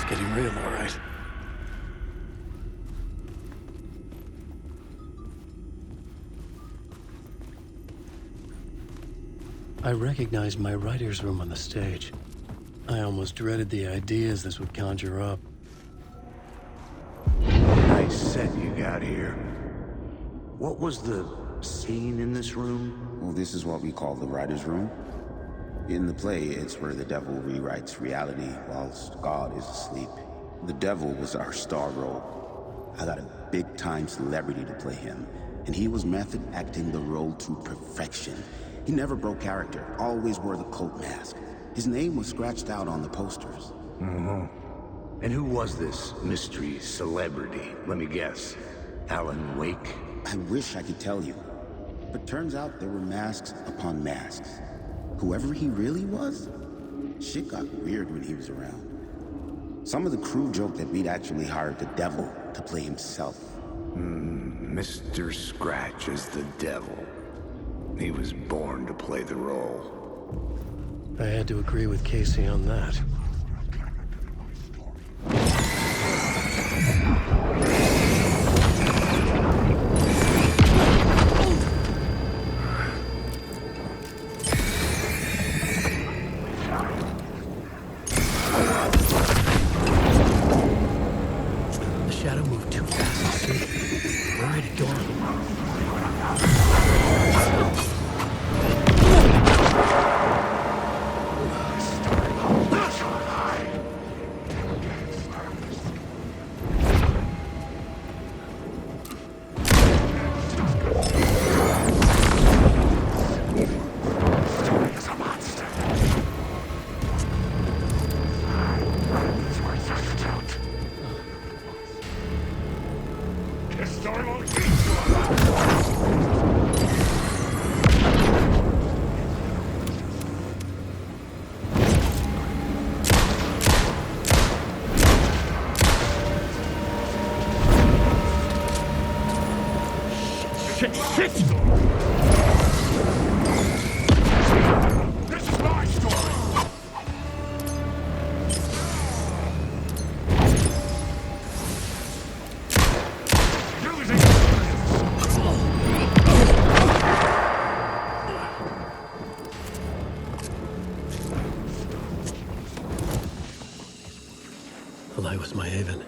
getting real, all right. I recognized my writer's room on the stage. I almost dreaded the ideas this would conjure up. Nice set you got here. What was the scene in this room? Well, this is what we call the writer's room. In the play, it's where the devil rewrites reality whilst God is asleep. The devil was our star role. I got a big-time celebrity to play him, and he was method acting the role to perfection. He never broke character, always wore the coat mask. His name was scratched out on the posters. And who was this mystery celebrity? Let me guess. Alan Wake? I wish I could tell you, but turns out there were masks upon masks. Whoever he really was, shit got weird when he was around. Some of the crew joked that we'd actually hired the devil to play himself. Mr. Scratch is the devil. He was born to play the role. I had to agree with Casey on that. The shadow moved too fast to see. Where had it gone? The light was my haven.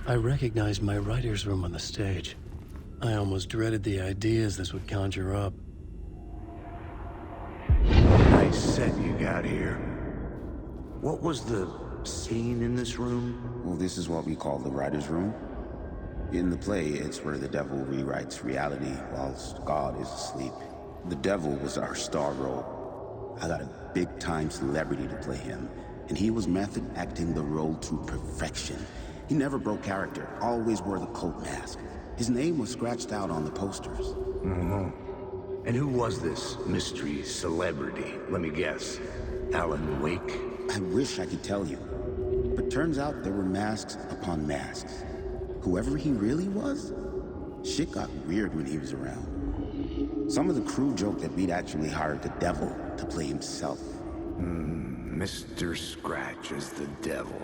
I recognized my writer's room on the stage. I almost dreaded the ideas this would conjure up. Nice set you got here. What was the scene in this room? Well, this is what we call the writer's room. In the play, it's where the devil rewrites reality whilst God is asleep. The devil was our star role. I got a big-time celebrity to play him, and he was method acting the role to perfection. He never broke character, always wore the coat mask. His name was scratched out on the posters. Mm-hmm. And who was this mystery celebrity? Let me guess. Alan Wake? I wish I could tell you, but turns out there were masks upon masks. Whoever he really was, shit got weird when he was around. Some of the crew joked that we'd actually hired the devil to play himself. Mr. Scratch is the devil.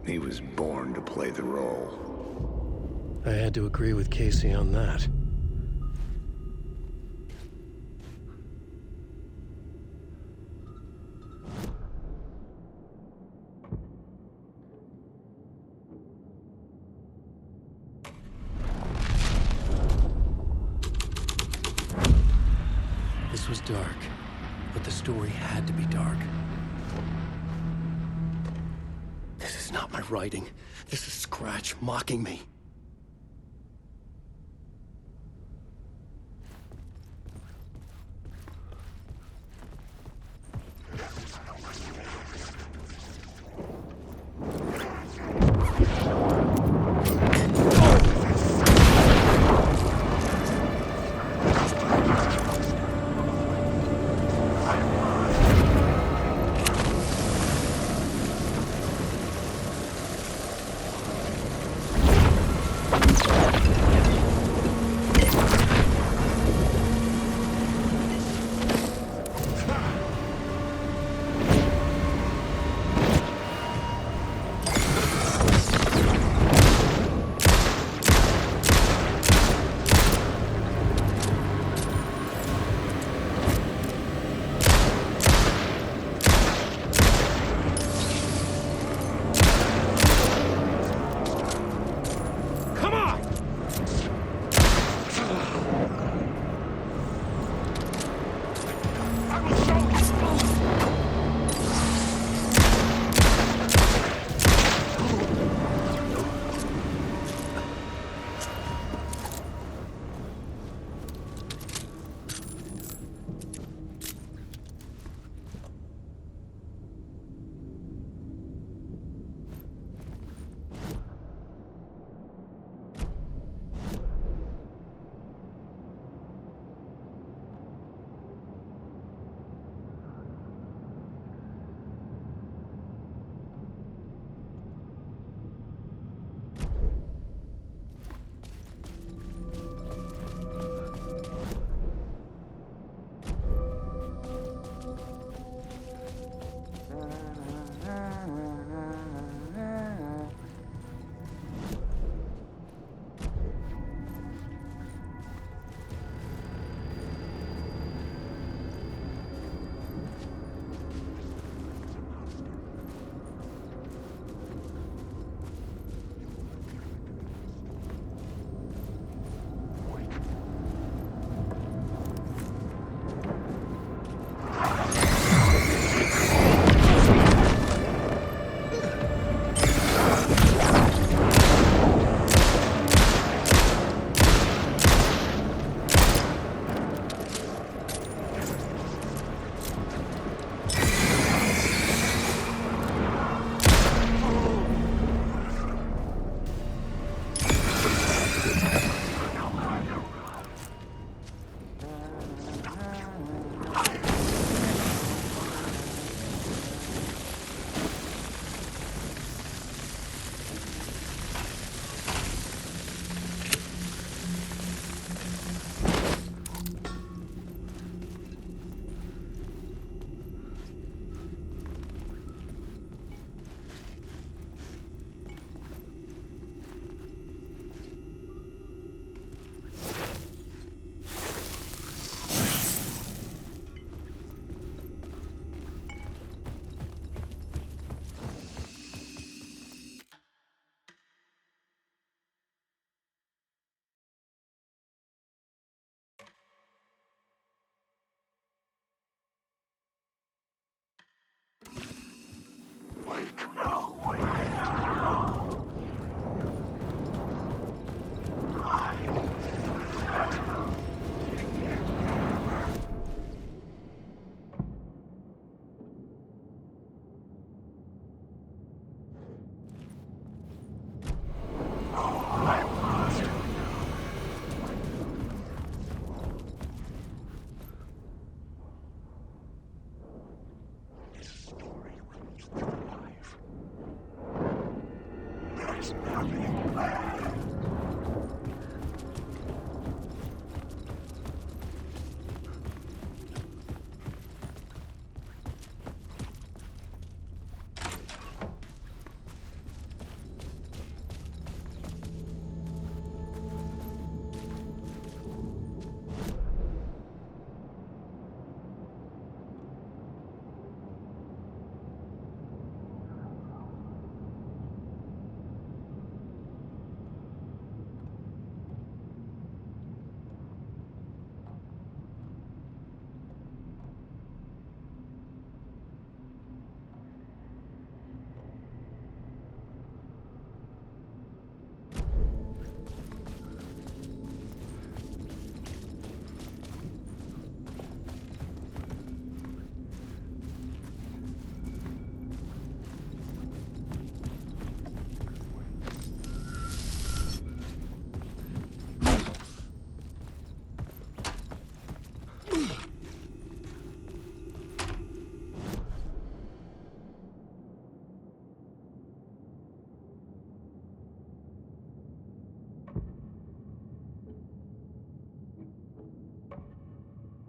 He was born to play the role. I had to agree with Casey on that. This was dark, but the story had to be dark. This is not my writing. This is Scratch mocking me.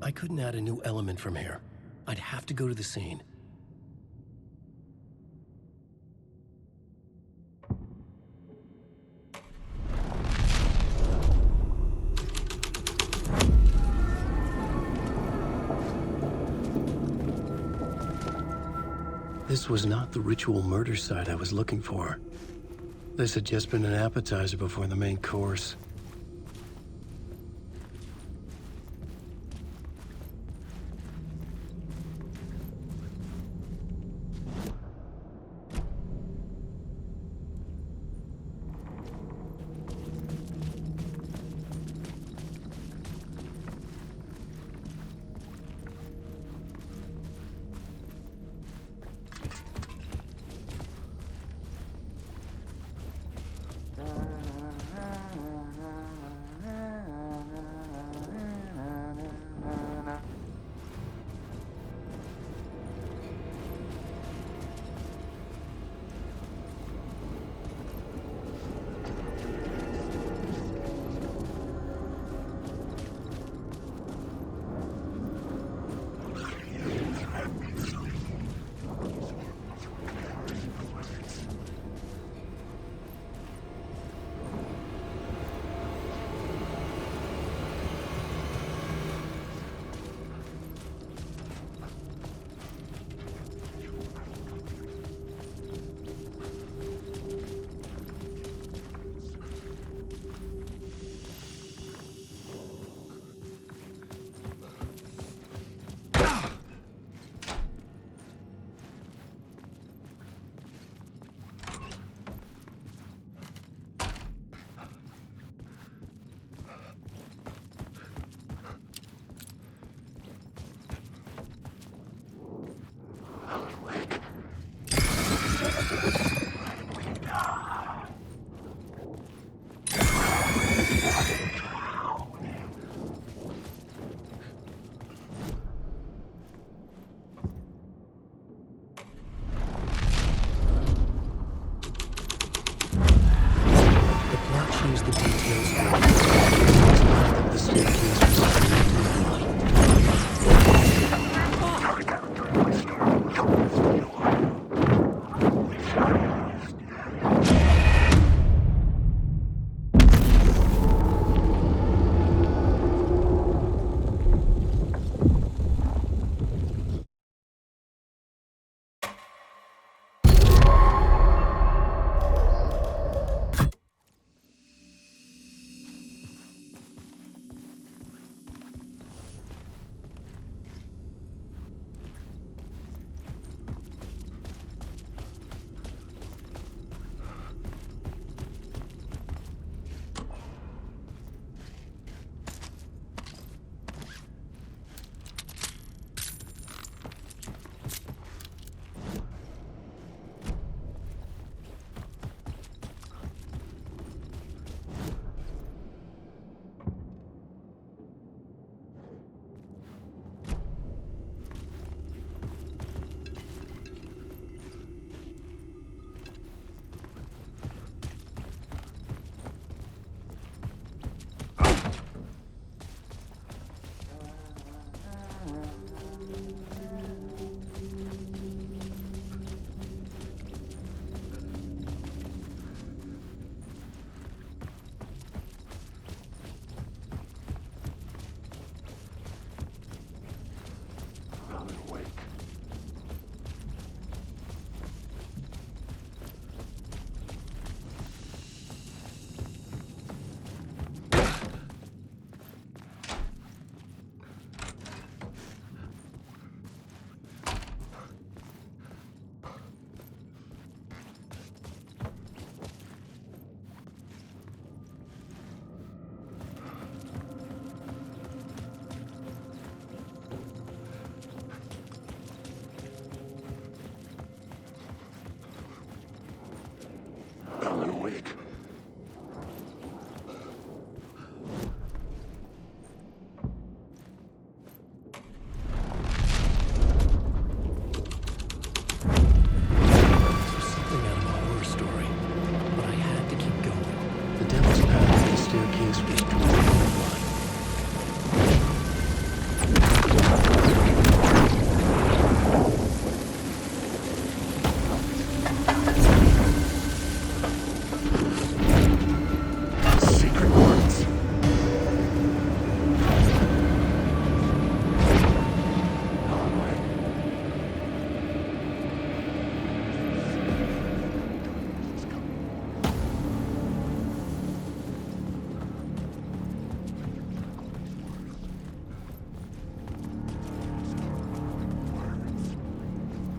I couldn't add a new element from here. I'd have to go to the scene. This was not the ritual murder site I was looking for. This had just been an appetizer before the main course.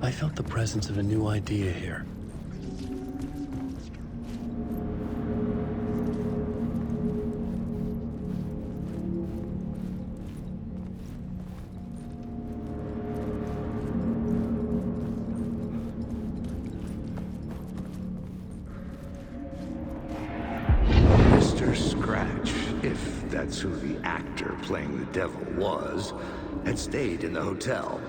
I felt the presence of a new idea here. Mr. Scratch, if that's who the actor playing the devil was, had stayed in the hotel.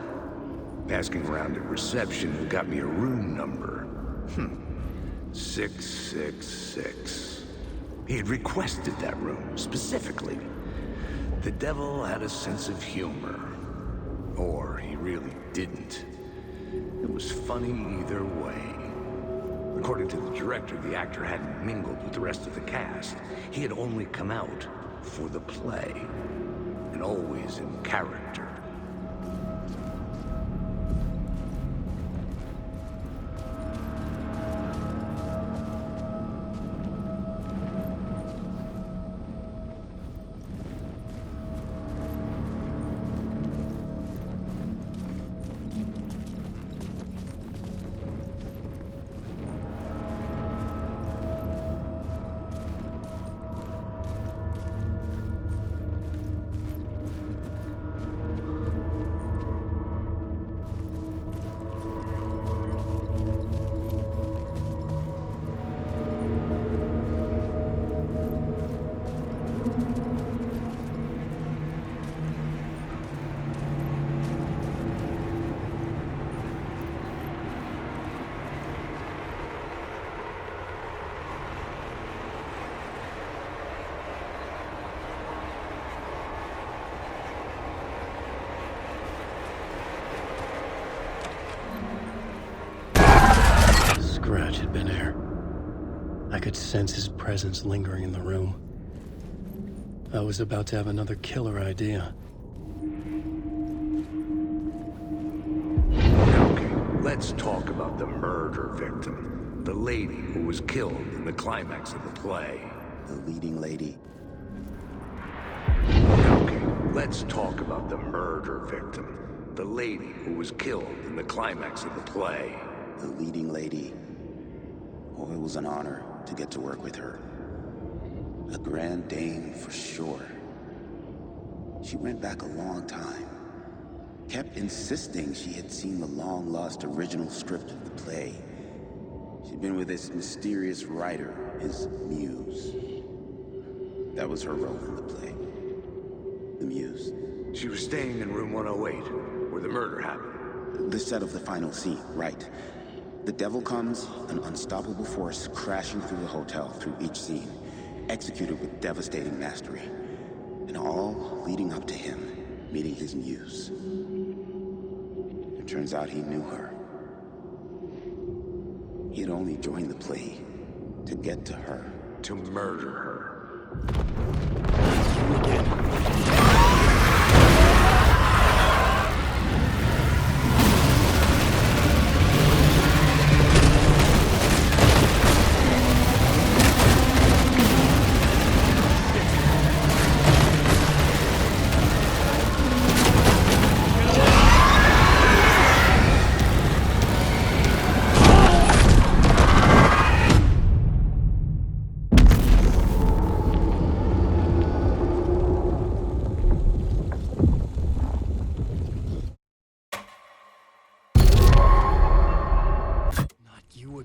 Asking around at reception who got me a room number. 666. He had requested that room, specifically. The devil had a sense of humor. Or he really didn't. It was funny either way. According to the director, the actor hadn't mingled with the rest of the cast. He had only come out for the play. And always in character. Scratch had been here. I could sense his presence lingering in the room. I was about to have another killer idea. Okay, let's talk about the murder victim. The lady who was killed in the climax of the play. The leading lady. Okay, let's talk about the murder victim. The lady who was killed in the climax of the play. The leading lady. Oh, it was an honor to get to work with her. A grand dame for sure. She went back a long time. Kept insisting she had seen the long-lost original script of the play. She'd been with this mysterious writer, his muse. That was her role in the play. The muse. She was staying in room 108, where the murder happened. The set of the final scene, right. The devil comes, an unstoppable force crashing through the hotel through each scene, executed with devastating mastery, and all leading up to him meeting his muse. It turns out he knew her. He had only joined the play to get to her. To murder her.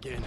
again.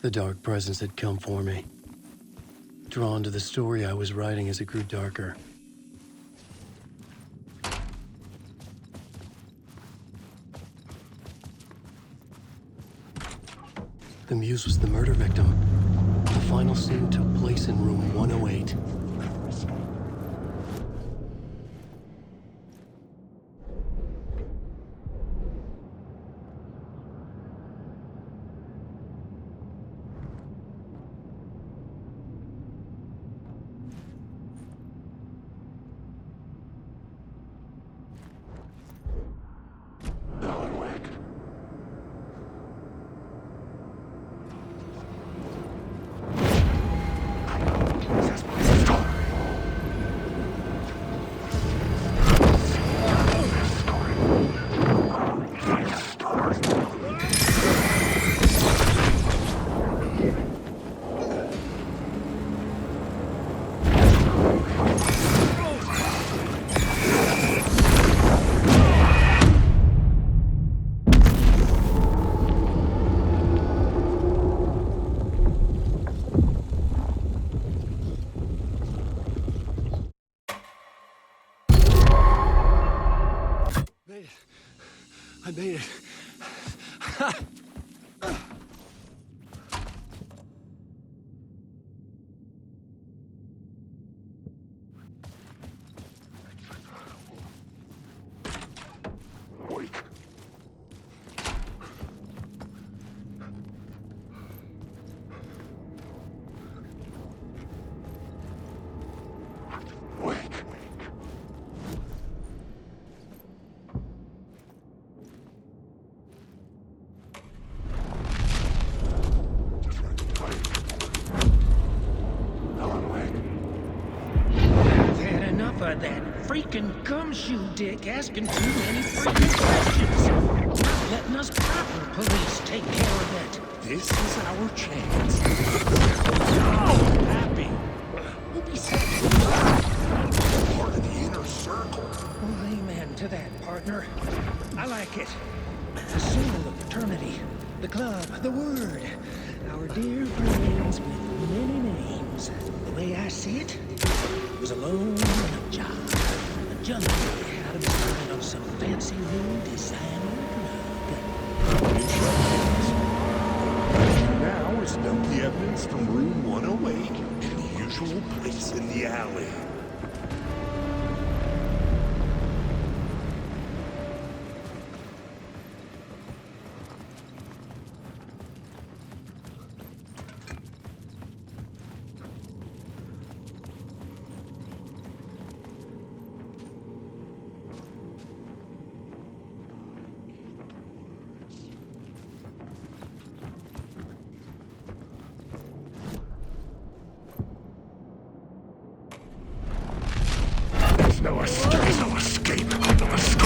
The dark presence had come for me, drawn to the story I was writing as it grew darker. The muse was the murder victim. The final scene took place in room 108. Alan Wake. That's my story. I made it. Wake. Wake. Of that freaking gumshoe dick asking too many freaking questions. Not letting us proper police take care of it. This is our chance. Oh, happy. We'll be set. Part of the inner circle. Well, amen to that, partner. I like it. The soul of fraternity, the club, the word. Our dear friends with many names. The way I see it, was alone on a job. A junkie out of his mind on some fancy new designer drug. Now is dump the evidence from room 108 in the usual place in the alley. No escape, no escape, no escape.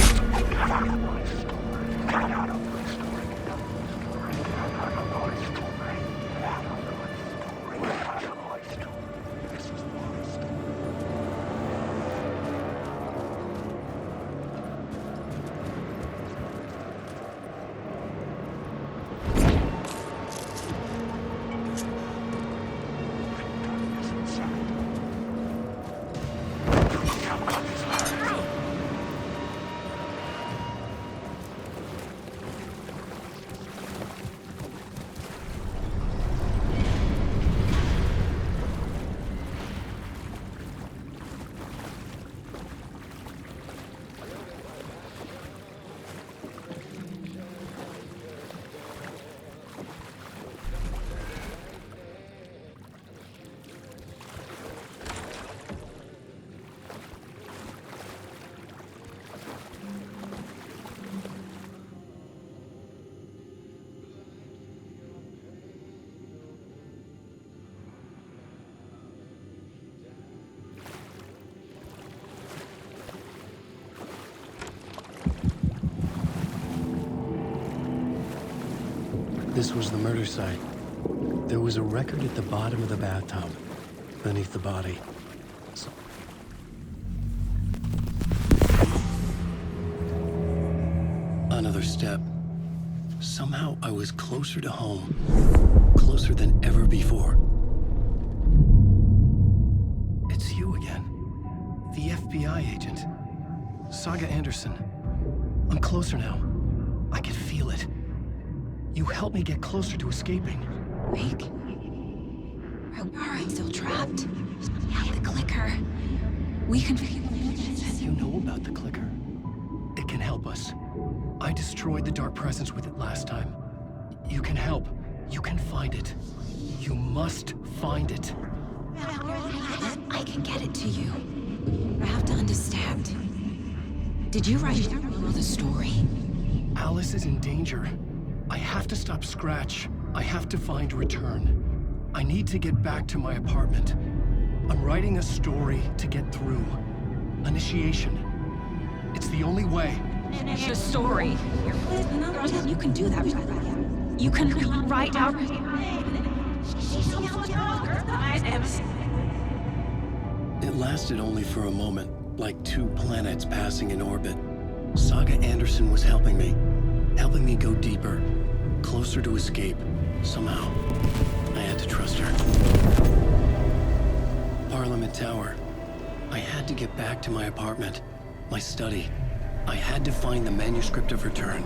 This was the murder site. There was a record at the bottom of the bathtub, beneath the body. Another step. Somehow I was closer to home, closer than ever before. It's you again, the FBI agent, Sagу Andерson. I'm closer now. I can feel it. You helped me get closer to escaping. Wake? Are you still trapped? The clicker. We can... You know about the clicker? It can help us. I destroyed the dark presence with it last time. You can help. You can find it. You must find it. I can get it to you. I have to understand. Did you write the story? Alice is in danger. I have to stop Scratch. I have to find Return. I need to get back to my apartment. I'm writing a story to get through. Initiation. It's the only way. The story. You can do that. You can write out... It lasted only for a moment, like two planets passing in orbit. Sagу Andерson was helping me go deeper, closer to escape. Somehow, I had to trust her. Parliament Tower. I had to get back to my apartment, my study. I had to find the manuscript of Return.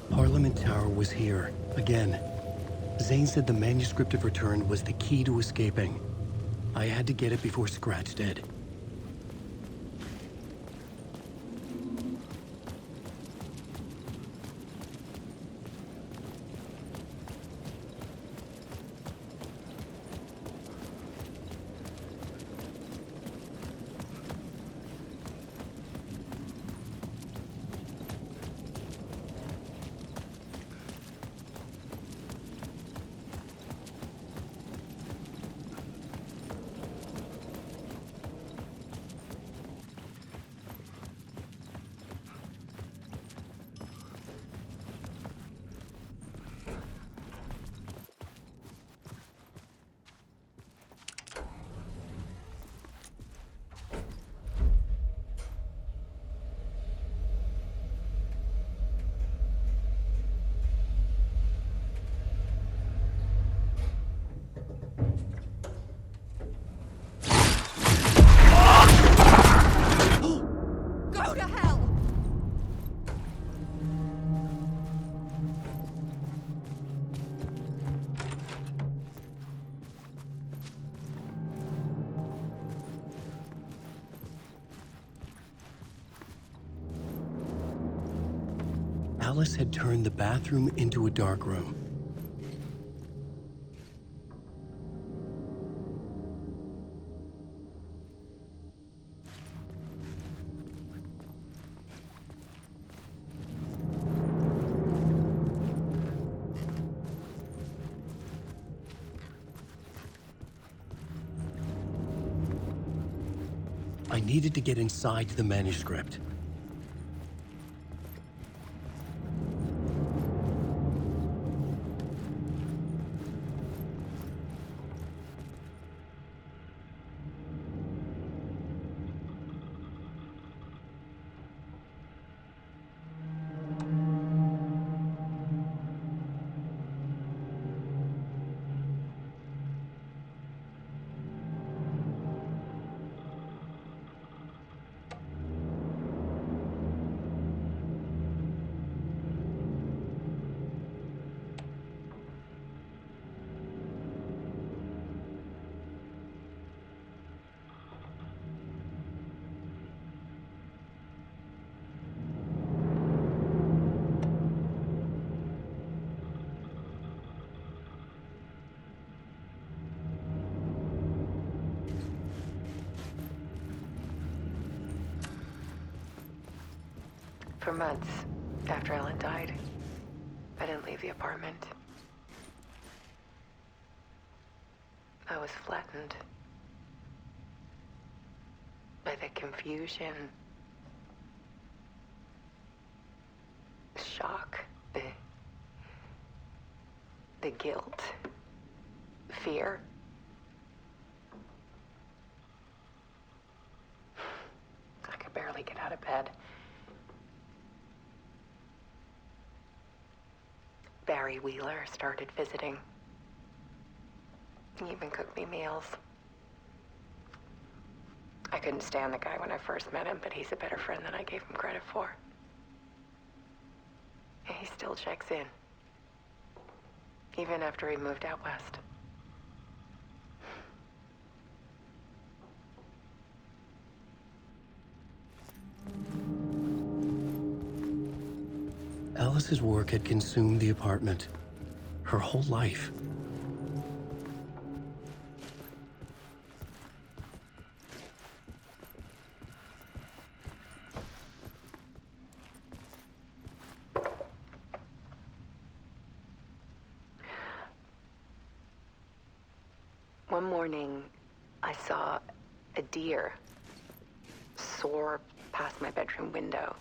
Parliament Tower was here, again. Zane said the manuscript of Return was the key to escaping. I had to get it before Scratch did. Alice had turned the bathroom into a dark room. I needed to get inside the manuscript. For months after Alan died, I didn't leave the apartment. I was flattened by the confusion, the shock, the guilt, fear. I could barely get out of bed. Barry Wheeler started visiting. He even cooked me meals. I couldn't stand the guy when I first met him, but he's a better friend than I gave him credit for. And he still checks in, even after he moved out west. Alice's work had consumed the apartment, her whole life. One morning, I saw a deer soar past my bedroom window.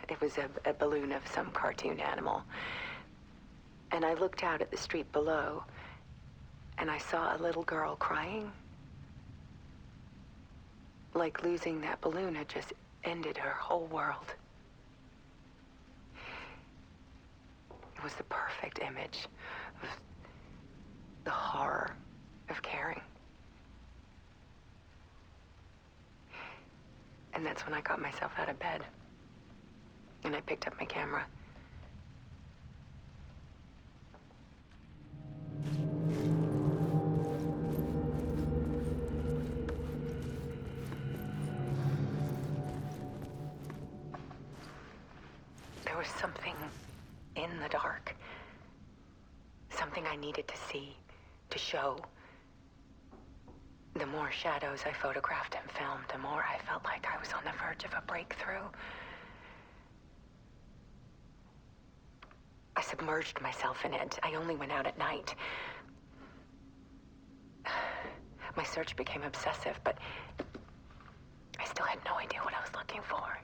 It was a balloon of some cartoon animal. And I looked out at the street below, and I saw a little girl crying. Like losing that balloon had just ended her whole world. It was the perfect image of the horror of caring. And that's when I got myself out of bed. And I picked up my camera. There was something in the dark. Something I needed to see, to show. The more shadows I photographed and filmed, the more I felt like I was on the verge of a breakthrough. I submerged myself in it. I only went out at night. My search became obsessive, but I still had no idea what I was looking for.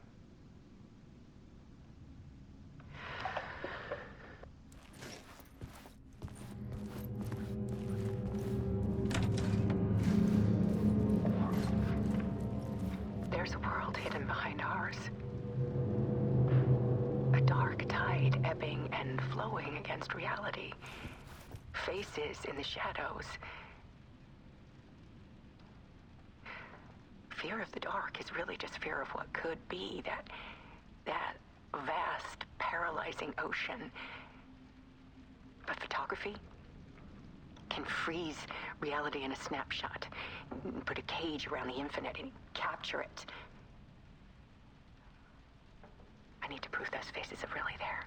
There's a world hidden behind ours. A dark tide ebbing and flowing against reality. Faces in the shadows. Fear of the dark is really just fear of what could be, that vast, paralyzing ocean. But photography can freeze reality in a snapshot, put a cage around the infinite and capture it. I need to prove those faces are really there.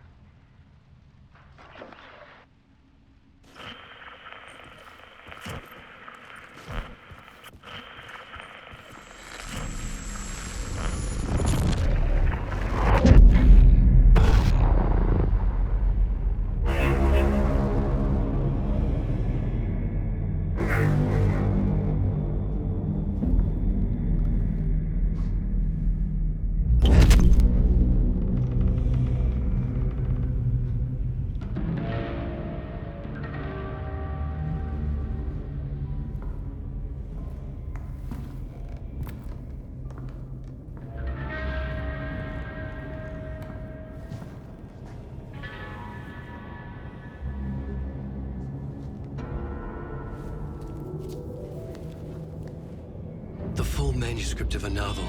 The full manuscript of a novel.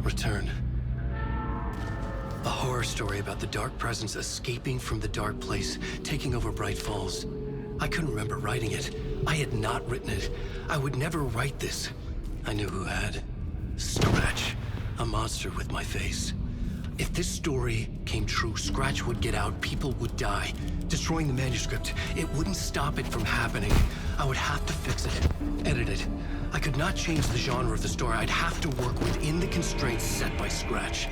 Return. A horror story about the dark presence escaping from the dark place, taking over Braight-Fall's. I couldn't remember writing it. I had not written it. I would never write this. I knew who had. Scratch. A monster with my face. If this story came true, Scratch would get out, people would die. Destroying the manuscript, it wouldn't stop it from happening. I would have to fix it, edit it. I could not change the genre of the story. I'd have to work within the constraints set by Scratch.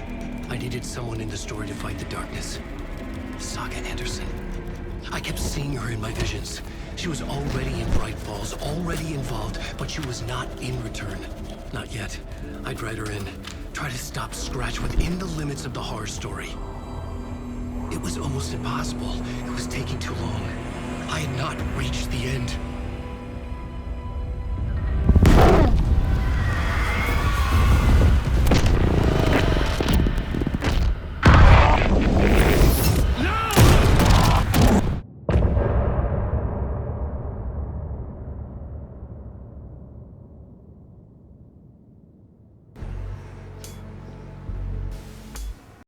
I needed someone in the story to fight the darkness. Sagу Andерson. I kept seeing her in my visions. She was already in Brайт-Фоллс, already involved, but she was not in Return. Not yet. I'd write her in, try to stop Scratch within the limits of the horror story. It was almost impossible. It was taking too long. I had not reached the end.